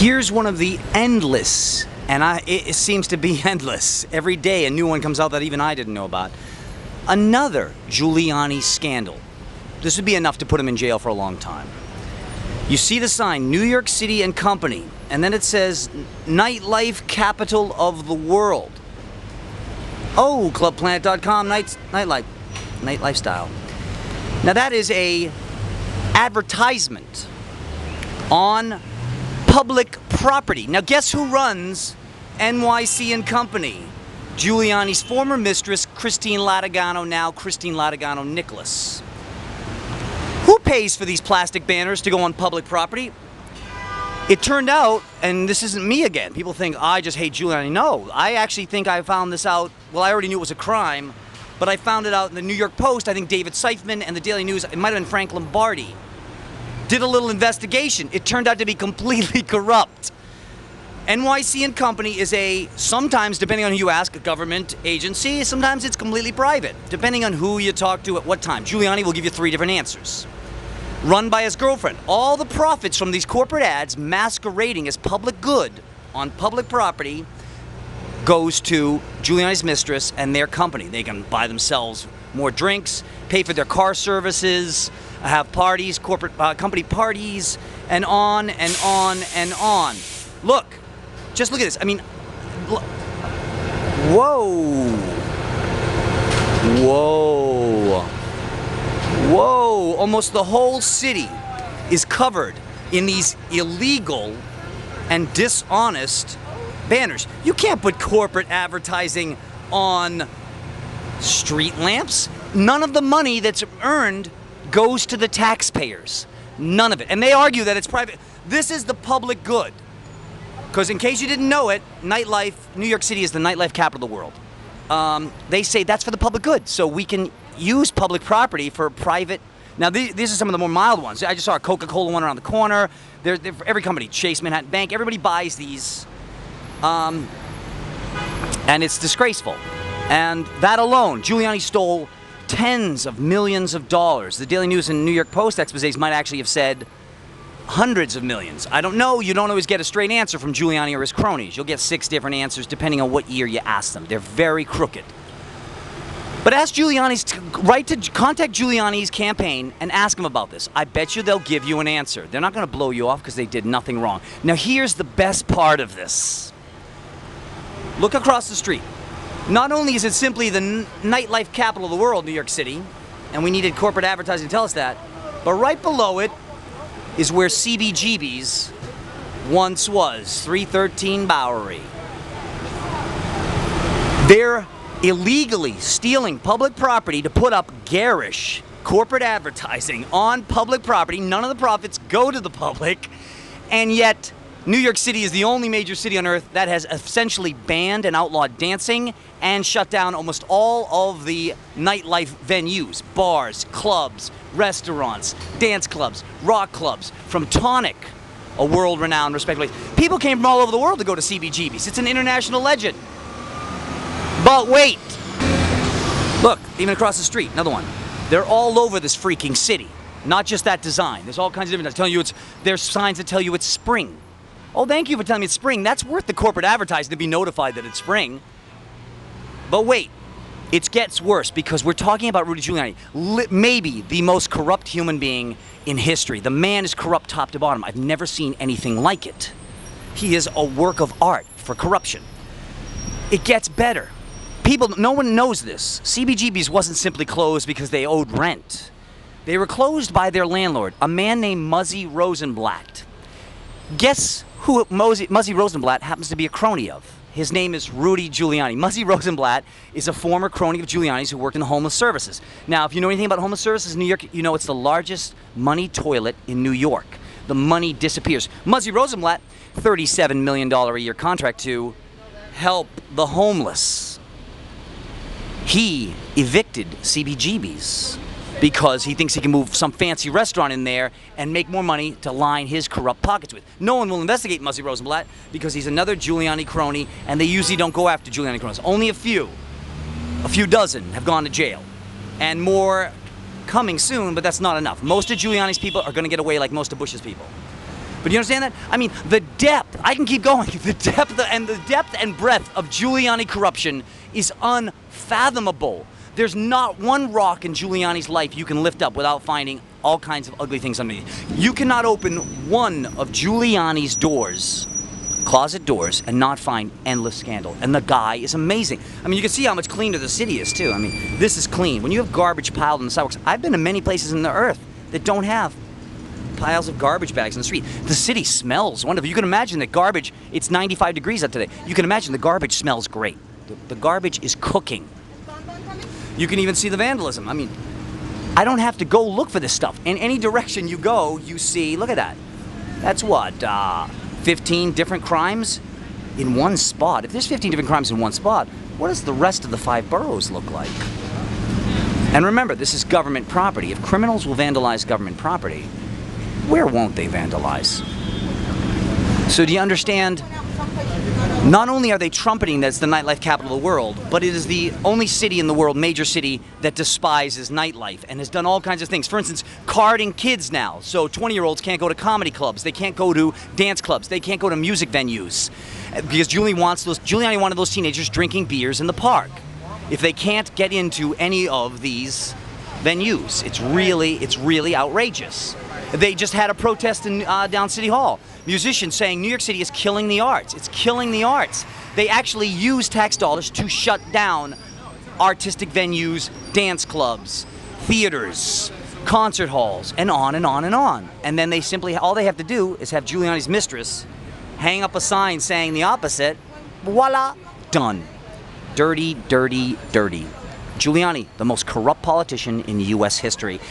Here's one of the endless, and it seems to be endless. Every day a new one comes out that even I didn't know about. Another Giuliani scandal. This would be enough to put him in jail for a long time. You see the sign, New York City and Company, and then it says, nightlife capital of the world. Oh, clubplanet.com, night lifestyle. Now that is a advertisement on public property. Now guess who runs NYC and Company? Giuliani's former mistress, Christine Latagano, now Christine Latagano Nicholas. Who pays for these plastic banners to go on public property? It turned out, and this isn't me again, people think I just hate Giuliani. No, I actually think I found this out, well, I already knew it was a crime, but I found it out in the New York Post. I think David Seifman and the Daily News, it might have been Frank Lombardi, did a little investigation. It turned out to be completely corrupt. NYC and Company is sometimes, depending on who you ask, a government agency. Sometimes it's completely private, depending on who you talk to at what time. Giuliani will give you 3 different answers. Run by his girlfriend. All the profits from these corporate ads masquerading as public good on public property goes to Giuliani's mistress and their company. They can buy themselves more drinks, pay for their car services, have parties, corporate company parties, and on and on and on. Look, just look at this. I mean, whoa. Whoa. Whoa. Almost the whole city is covered in these illegal and dishonest banners. You can't put corporate advertising on street lamps. None of the money that's earned goes to the taxpayers. None of it. And they argue that it's private. This is the public good. Because in case you didn't know it, nightlife, New York City is the nightlife capital of the world. They say that's for the public good. So we can use public property for private. Now these are some of the more mild ones. I just saw a Coca-Cola one around the corner. They're every company, Chase Manhattan Bank, everybody buys these. And it's disgraceful. And that alone, Giuliani stole tens of millions of dollars. The Daily News and New York Post exposés might actually have said hundreds of millions. I don't know. You don't always get a straight answer from Giuliani or his cronies. You'll get 6 different answers depending on what year you ask them. They're very crooked. But ask Giuliani's, contact Giuliani's campaign and ask them about this. I bet you they'll give you an answer. They're not going to blow you off because they did nothing wrong. Now here's the best part of this. Look across the street. Not only is it simply the nightlife capital of the world, New York City, and we needed corporate advertising to tell us that, but right below it is where CBGB's once was, 313 Bowery. They're illegally stealing public property to put up garish corporate advertising on public property. None of the profits go to the public, and yet New York City is the only major city on earth that has essentially banned and outlawed dancing and shut down almost all of the nightlife venues, bars, clubs, restaurants, dance clubs, rock clubs, from Tonic, a world-renowned, respected place. People came from all over the world to go to CBGB's. It's an international legend. But wait. Look, even across the street, another one. They're all over this freaking city. Not just that design. There's all kinds of different, telling you there's signs that tell you it's spring. Oh, thank you for telling me it's spring. That's worth the corporate advertising to be notified that it's spring. But wait, it gets worse because we're talking about Rudy Giuliani, maybe the most corrupt human being in history. The man is corrupt top to bottom. I've never seen anything like it. He is a work of art for corruption. It gets better. No one knows this. CBGB's wasn't simply closed because they owed rent. They were closed by their landlord, a man named Muzzy Rosenblatt. Guess who Muzzy Rosenblatt happens to be a crony of? His name is Rudy Giuliani. Muzzy Rosenblatt is a former crony of Giuliani's who worked in the homeless services. Now, if you know anything about homeless services in New York, you know it's the largest money toilet in New York. The money disappears. Muzzy Rosenblatt, $37 million a year contract to help the homeless. He evicted CBGB's because he thinks he can move some fancy restaurant in there and make more money to line his corrupt pockets with. No one will investigate Muzzy Rosenblatt because he's another Giuliani crony, and they usually don't go after Giuliani cronies. Only a few dozen have gone to jail, and more coming soon, but that's not enough. Most of Giuliani's people are going to get away like most of Bush's people. But you understand that? I mean, the depth, I can keep going, the depth and breadth of Giuliani corruption is unfathomable. There's not one rock in Giuliani's life you can lift up without finding all kinds of ugly things underneath. You cannot open one of Giuliani's doors, closet doors, and not find endless scandal. And the guy is amazing. I mean, you can see how much cleaner the city is, too. I mean, this is clean. When you have garbage piled on the sidewalks, I've been to many places in the earth that don't have piles of garbage bags in the street. The city smells wonderful. You can imagine that garbage, it's 95 degrees out today. You can imagine the garbage smells great. The garbage is cooking. You can even see the vandalism. I mean, I don't have to go look for this stuff. In any direction you go, you see, look at that. That's what, 15 different crimes in one spot. If there's 15 different crimes in one spot, what does the rest of the 5 boroughs look like? And remember, this is government property. If criminals will vandalize government property, where won't they vandalize? So do you understand? Not only are they trumpeting that it's the nightlife capital of the world, but it is the only city in the world, major city, that despises nightlife and has done all kinds of things. For instance, carding kids now. So 20-year-olds can't go to comedy clubs. They can't go to dance clubs. They can't go to music venues. Because Giuliani wanted those teenagers drinking beers in the park. If they can't get into any of these venues, it's really outrageous. They just had a protest in down City Hall. Musicians saying New York City is killing the arts. It's killing the arts. They actually use tax dollars to shut down artistic venues, dance clubs, theaters, concert halls, and on and on and on. And then they simply, all they have to do is have Giuliani's mistress hang up a sign saying the opposite. Voila, done. Dirty, dirty, dirty. Giuliani, the most corrupt politician in U.S. history.